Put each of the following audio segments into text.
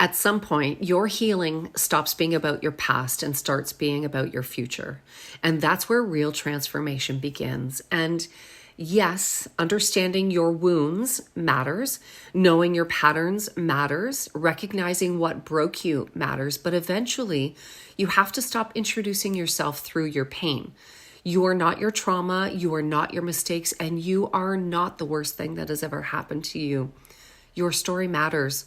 At some point, your healing stops being about your past and starts being about your future. And that's where real transformation begins. And yes, understanding your wounds matters, knowing your patterns matters, recognizing what broke you matters, but eventually you have to stop introducing yourself through your pain. You are not your trauma, you are not your mistakes, and you are not the worst thing that has ever happened to you. Your story matters,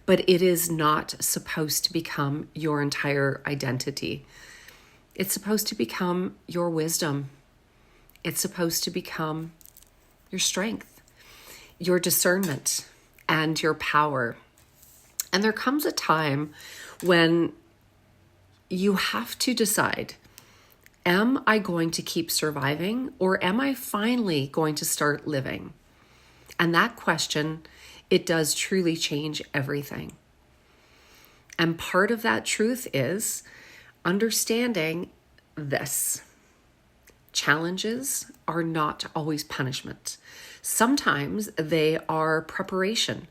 but it is not supposed to become your entire identity. It's supposed to become your wisdom. It's supposed to become your strength, your discernment, and your power. And there comes a time when you have to decide, am I going to keep surviving, or am I finally going to start living? And that question, it does truly change everything. And part of that truth is understanding this. Challenges are not always punishment. Sometimes they are preparation.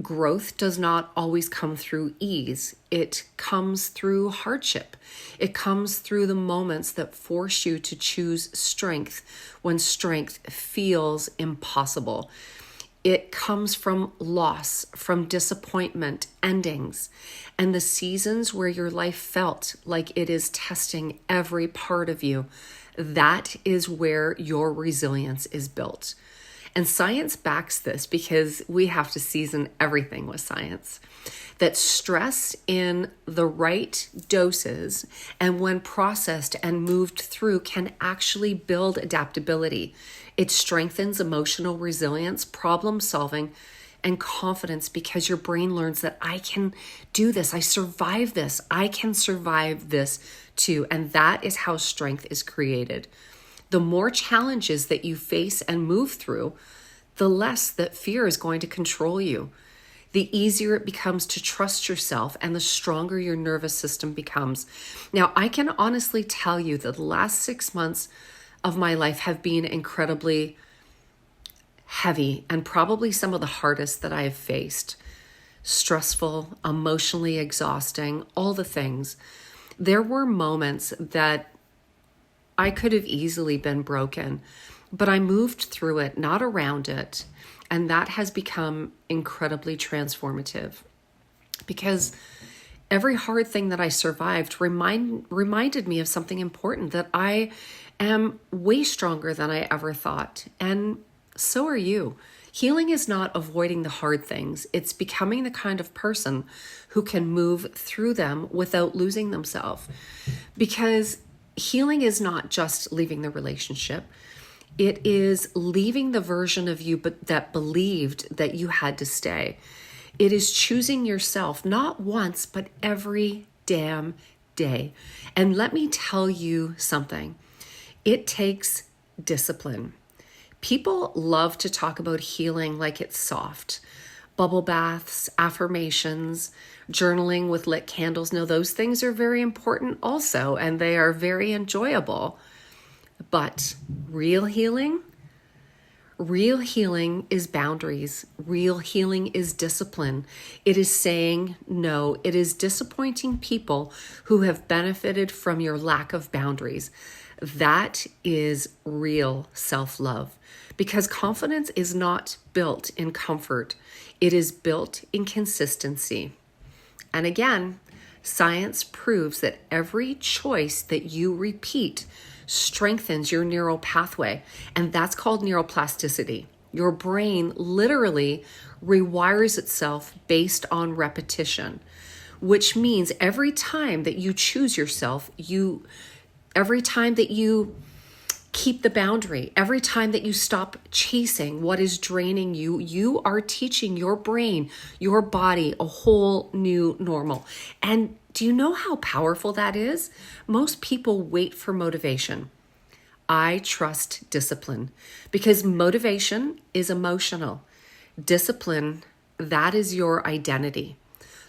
Growth does not always come through ease. It comes through hardship. It comes through the moments that force you to choose strength when strength feels impossible. It comes from loss, from disappointment, endings, and the seasons where your life felt like it is testing every part of you. That is where your resilience is built. And science backs this because we have to season everything with science. That stress in the right doses and when processed and moved through can actually build adaptability. It strengthens emotional resilience, problem solving, and confidence because your brain learns that I can do this. I survive this. I can survive this too. And that is how strength is created. The more challenges that you face and move through, the less that fear is going to control you. The easier it becomes to trust yourself and the stronger your nervous system becomes. Now, I can honestly tell you that the last 6 months of my life have been incredibly heavy and probably some of the hardest that I have faced. Stressful, emotionally exhausting, all the things. There were moments that I could have easily been broken, but I moved through it, not around it. And that has become incredibly transformative because every hard thing that I survived reminded me of something important, that I am way stronger than I ever thought. And so are you. Healing is not avoiding the hard things. It's becoming the kind of person who can move through them without losing themselves. Because healing is not just leaving the relationship. It is leaving the version of you that believed that you had to stay. It is choosing yourself, not once, but every damn day. And let me tell you something. It takes discipline. People love to talk about healing like it's soft. Bubble baths, affirmations, journaling with lit candles. No, those things are very important also, and they are very enjoyable. But real healing is boundaries. Real healing is discipline. It is saying no. It is disappointing people who have benefited from your lack of boundaries. That is real self-love, because confidence is not built in comfort. It is built in consistency. And again, science proves that every choice that you repeat strengthens your neural pathway, and that's called neuroplasticity. Your brain literally rewires itself based on repetition, which means every time that you choose yourself, every time that you keep the boundary, every time that you stop chasing what is draining you, you are teaching your brain, your body, a whole new normal. And do you know how powerful that is? Most people wait for motivation. I trust discipline because motivation is emotional. Discipline, that is your identity.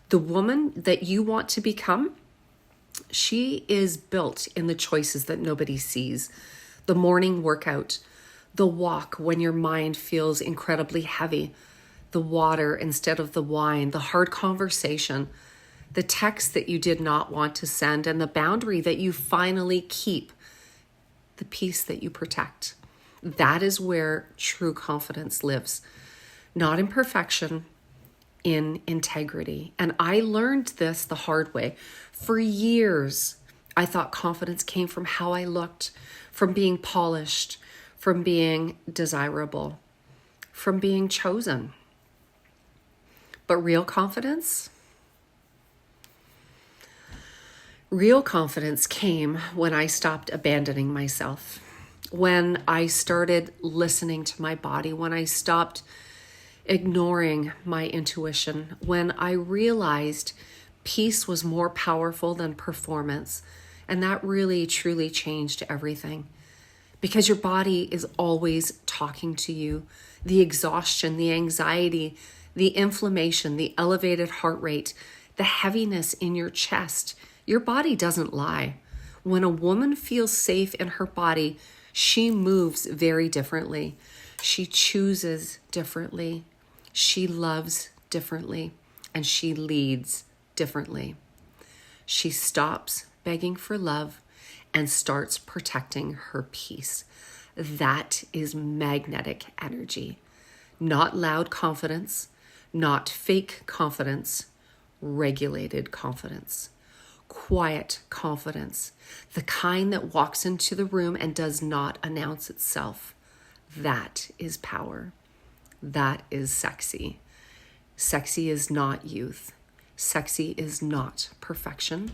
The woman that you want to become, she is built in the choices that nobody sees. The morning workout, the walk when your mind feels incredibly heavy, the water instead of the wine, the hard conversation, the text that you did not want to send, and the boundary that you finally keep, the peace that you protect. That is where true confidence lives. Not in perfection, in integrity. And I learned this the hard way. For years, I thought confidence came from how I looked, from being polished, from being desirable, from being chosen. But real confidence came when I stopped abandoning myself, when I started listening to my body, when I stopped ignoring my intuition, when I realized peace was more powerful than performance. And that really, truly changed everything. Because your body is always talking to you. The exhaustion, the anxiety, the inflammation, the elevated heart rate, the heaviness in your chest, your body doesn't lie. When a woman feels safe in her body, she moves very differently. She chooses differently. She loves differently. And she leads differently. She stops begging for love and starts protecting her peace. That is magnetic energy. Not loud confidence, not fake confidence, regulated confidence. Quiet confidence, the kind that walks into the room and does not announce itself. That is power. That is sexy. Sexy is not youth. Sexy is not perfection.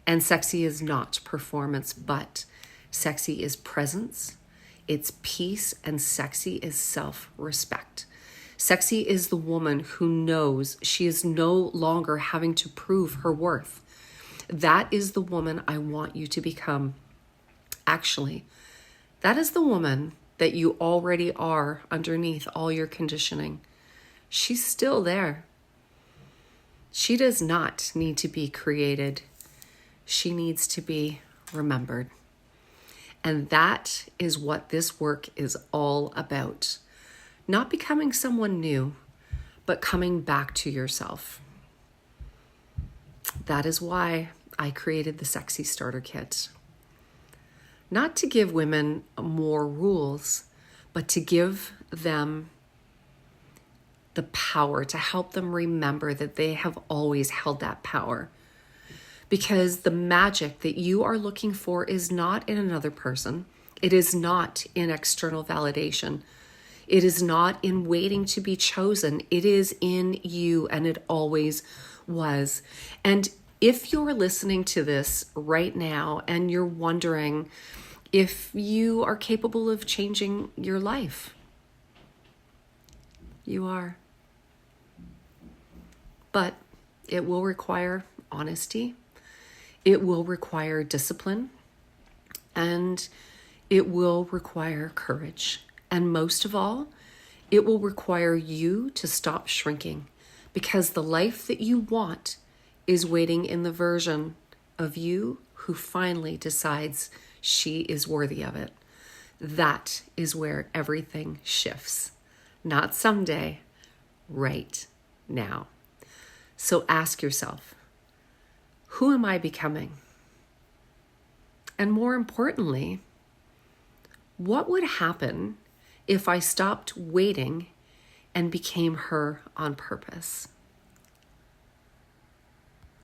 And sexy is not performance, but sexy is presence, it's peace, and sexy is self-respect. Sexy is the woman who knows she is no longer having to prove her worth. That is the woman I want you to become. Actually, that is the woman that you already are underneath all your conditioning. She's still there. She does not need to be created. She needs to be remembered. And that is what this work is all about. Not becoming someone new, but coming back to yourself. That is why I created the Sexy Starter Kit. Not to give women more rules, but to give them the power, to help them remember that they have always held that power. Because the magic that you are looking for is not in another person. It is not in external validation. It is not in waiting to be chosen. It is in you, and it always was. And if you're listening to this right now and you're wondering if you are capable of changing your life, you are. But it will require honesty. It will require discipline, and it will require courage. And most of all, it will require you to stop shrinking, because the life that you want is waiting in the version of you who finally decides she is worthy of it. That is where everything shifts. Not someday, right now. So ask yourself, who am I becoming? And more importantly, what would happen if I stopped waiting and became her on purpose?